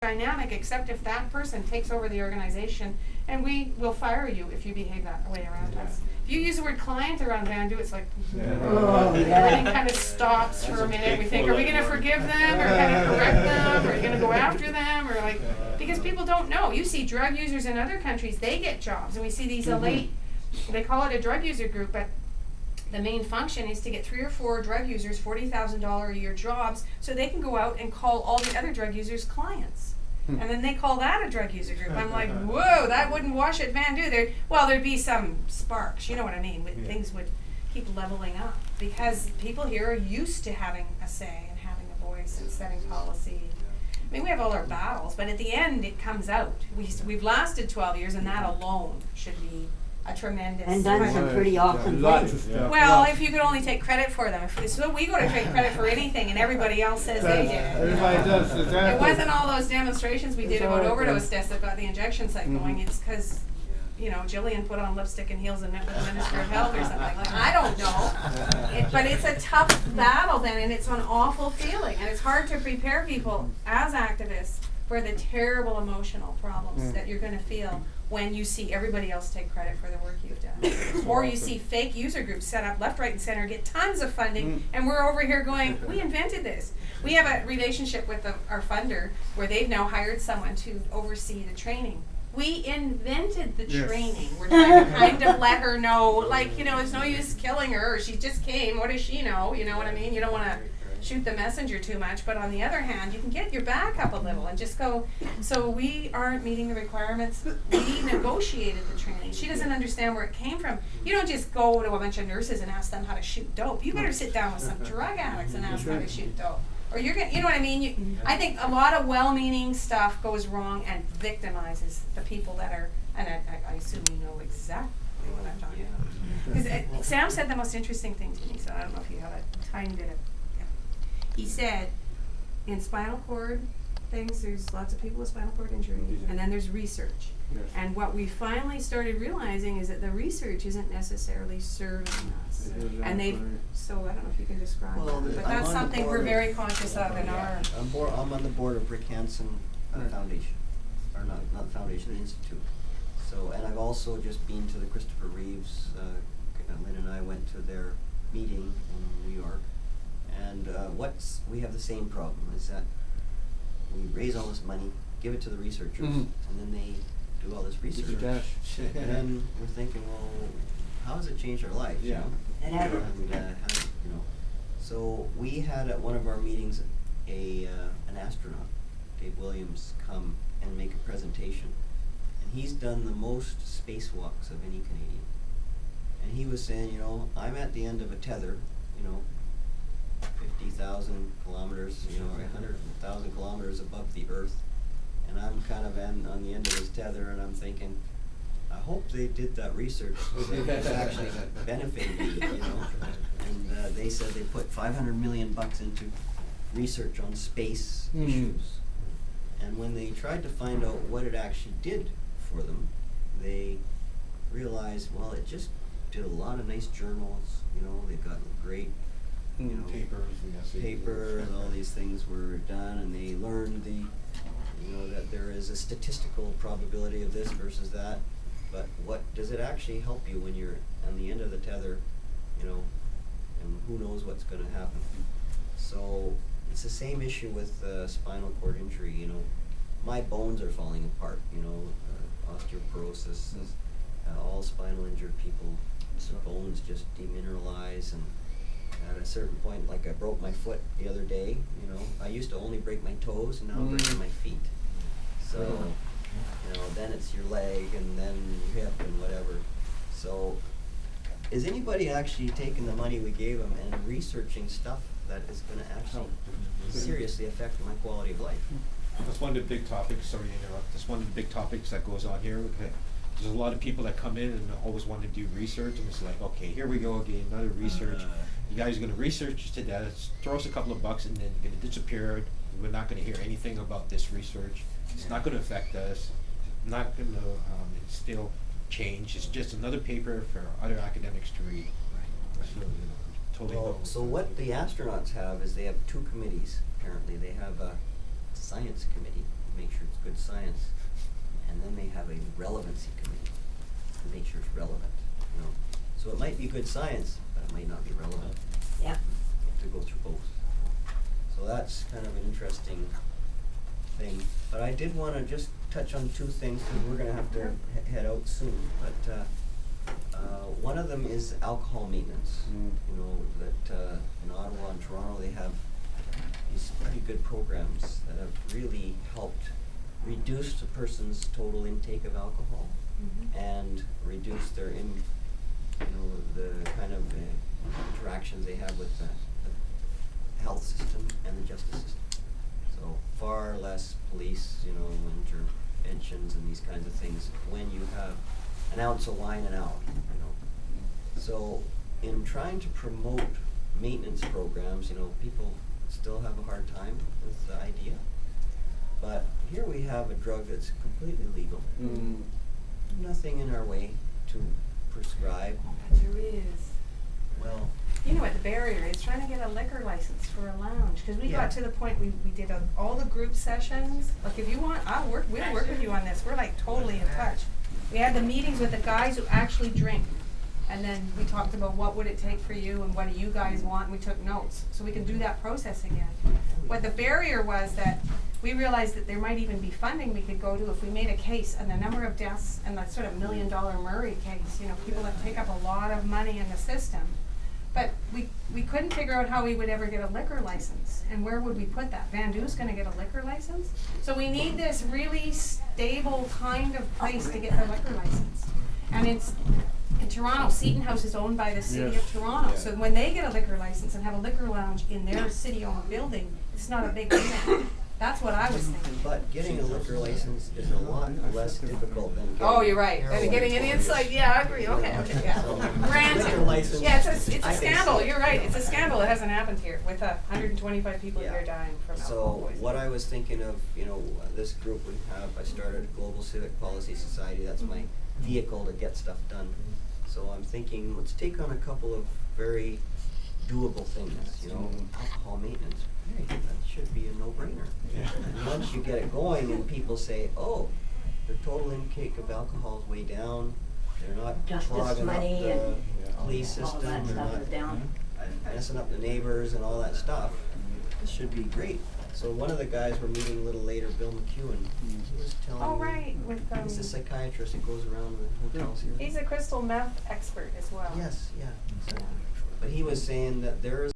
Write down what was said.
dynamic, except if that person takes over the organization, and we will fire you if you behave that way around us. If you use the word client around VANDU, it's like, everything kind of stops for a minute. We think, are we going to forgive them, or kind of correct them, or are we going to go after them, or like, because people don't know. You see drug users in other countries, they get jobs, and we see these elite, they call it a drug user group, but the main function is to get 3 or 4 drug users $40,000 a year jobs so they can go out and call all the other drug users clients. And then they call that a drug user group. I'm like, whoa, that wouldn't wash at VANDU. There'd be some sparks, you know what I mean? Things would keep leveling up because people here are used to having a say and having a voice and setting policy. I mean, we have all our battles, but at the end it comes out. We've lasted 12 years, and that alone should be a tremendous. And done some pretty awesome things. Well, if you could only take credit for them. So we go to take credit for anything, and everybody else says they did it. Everybody does. Exactly. It wasn't all those demonstrations we did about overdose deaths that got the injection site going. It's because, you know, Jillian put on lipstick and heels and met with the Minister of Health or something. Like, I don't know. But it's a tough battle then, and it's an awful feeling. And it's hard to prepare people as activists for the terrible emotional problems that you're going to feel when you see everybody else take credit for the work you've done. Or you see fake user groups set up left, right, and center, get tons of funding, and we're over here going, we invented this. We have a relationship with our funder where they've now hired someone to oversee the training. We invented the training. We're trying to kind of let her know, like, you know, there's no use killing her, or she just came, what does she know? You know what I mean? You don't want to shoot the messenger too much, but on the other hand, you can get your back up a little and just go, so we aren't meeting the requirements. We negotiated the training. She doesn't understand where it came from. You don't just go to a bunch of nurses and ask them how to shoot dope. You better sit down with some drug addicts and ask how to shoot dope. Or you're gonna, you know what I mean? I think a lot of well-meaning stuff goes wrong and victimizes the people that are, and I assume you know exactly what I'm talking about. Because Sam said the most interesting thing to me, so I don't know if you have a tiny bit of. He said, in spinal cord things, there's lots of people with spinal cord injury, and then there's research. Yes. And what we finally started realizing is that the research isn't necessarily serving us. And they've, so I don't know if you can describe that, but that's something we're very conscious of in our. I'm on the board of Rick Hansen Foundation, or not the foundation, the institute. So, and I've also just been to the Christopher Reeves, Lynn and I went to their meeting in New York. And we have the same problem, is that we raise all this money, give it to the researchers, and then they do all this research. And then we're thinking, well, how has it changed our lives? Yeah. You know? And you know. So we had at one of our meetings an astronaut, Dave Williams, come and make a presentation. And he's done the most spacewalks of any Canadian. And he was saying, you know, I'm at the end of a tether, you know, 50,000 kilometers, you know, 100,000 kilometers above the Earth, and I'm kind of on the end of this tether, and I'm thinking, I hope they did that research that it's actually benefiting me, you know. And they said they put $500 million into research on space issues, and when they tried to find out what it actually did for them, they realized, well, it just did a lot of nice journals, you know, they got great. You know, paper and all these things were done, and they learned that there is a statistical probability of this versus that. But what does it actually help you when you're on the end of the tether, you know, and who knows what's going to happen? So it's the same issue with spinal cord injury. You know, my bones are falling apart. You know, osteoporosis. All spinal injured people, bones just demineralize and. At a certain point, like I broke my foot the other day, you know, I used to only break my toes, and now I'm breaking my feet. So, you know, then it's your leg, and then your hip, and whatever. So, is anybody actually taking the money we gave them and researching stuff that is going to actually seriously affect my quality of life? That's one of the big topics, sorry to interrupt, that's one of the big topics that goes on here. Okay. There's a lot of people that come in and always want to do research, and it's like, okay, here we go again, another research. You guys are going to research to death, throw us a couple of bucks, and then you're going to disappear. We're not going to hear anything about this research. It's not going to affect us. Not going to instill change. It's just another paper for other academics to read. Right. So, you know, totally. Well, so what the astronauts have is they have 2 committees. Apparently, they have a science committee, make sure science, and then they have a relevancy committee to make sure it's relevant, you know. So it might be good science, but it might not be relevant. Yeah. You have to go through both. So that's kind of an interesting thing. But I did want to just touch on two things, because we're going to have to head out soon. But one of them is alcohol maintenance. You know, that in Ottawa and Toronto they have these pretty good programs that have really helped reduce a person's total intake of alcohol and reduce their the kind of interactions they have with the health system and the justice system. So far less police, you know, interventions and these kinds of things when you have an ounce of wine and out, you know. So in trying to promote maintenance programs, you know, people still have a hard time with the idea. But here we have a drug that's completely legal. Nothing in our way to prescribe. But there is. Well, You know what the barrier is? Trying to get a liquor license for a lounge, because we got to the point we did all the group sessions. Like, if you want, we'll work with you on this. We're like totally in touch. We had the meetings with the guys who actually drink, and then we talked about what would it take for you and what do you guys want, and we took notes so we can do that process again. What the barrier was that we realized that there might even be funding we could go to if we made a case, and the number of deaths and the sort of $1 million Murray case, you know, people that take up a lot of money in the system. But we couldn't figure out how we would ever get a liquor license, and where would we put that? VANDU's gonna get a liquor license? So we need this really stable kind of place to get the liquor license. And it's, in Toronto, Seton House is owned by the city of Toronto. So when they get a liquor license and have a liquor lounge in their city-owned building, it's not a big thing. That's what I was thinking. but getting a liquor license is a lot less difficult than getting Oh, you're right. heroin And getting an for insight, years. yeah, I agree. Okay, yeah. So, Granted. liquor license, Yeah, it's a I think scandal. so. You're right. It's a scandal. It hasn't happened here with 125 people Yeah. here dying from alcohol So poisoning. what I was thinking of, you know, this group we have, I started a Global Civic Policy Society. That's my vehicle to get stuff done. So I'm thinking, let's take on a couple of very doable things, you know, alcohol maintenance. Hey, that should be a no-brainer. And once you get it going and people say, oh, the total intake of alcohol is way down, they're not Justice clogging up money the and police all system, that they're stuff not is down. messing up the neighbors and all that stuff, this should be great. So one of the guys we're meeting a little later, Bill McEwen, he was telling Oh, me, right. With he's a psychiatrist that goes around the hotels here. he's a crystal meth expert as well. Yes, yeah. So, but he was saying that there is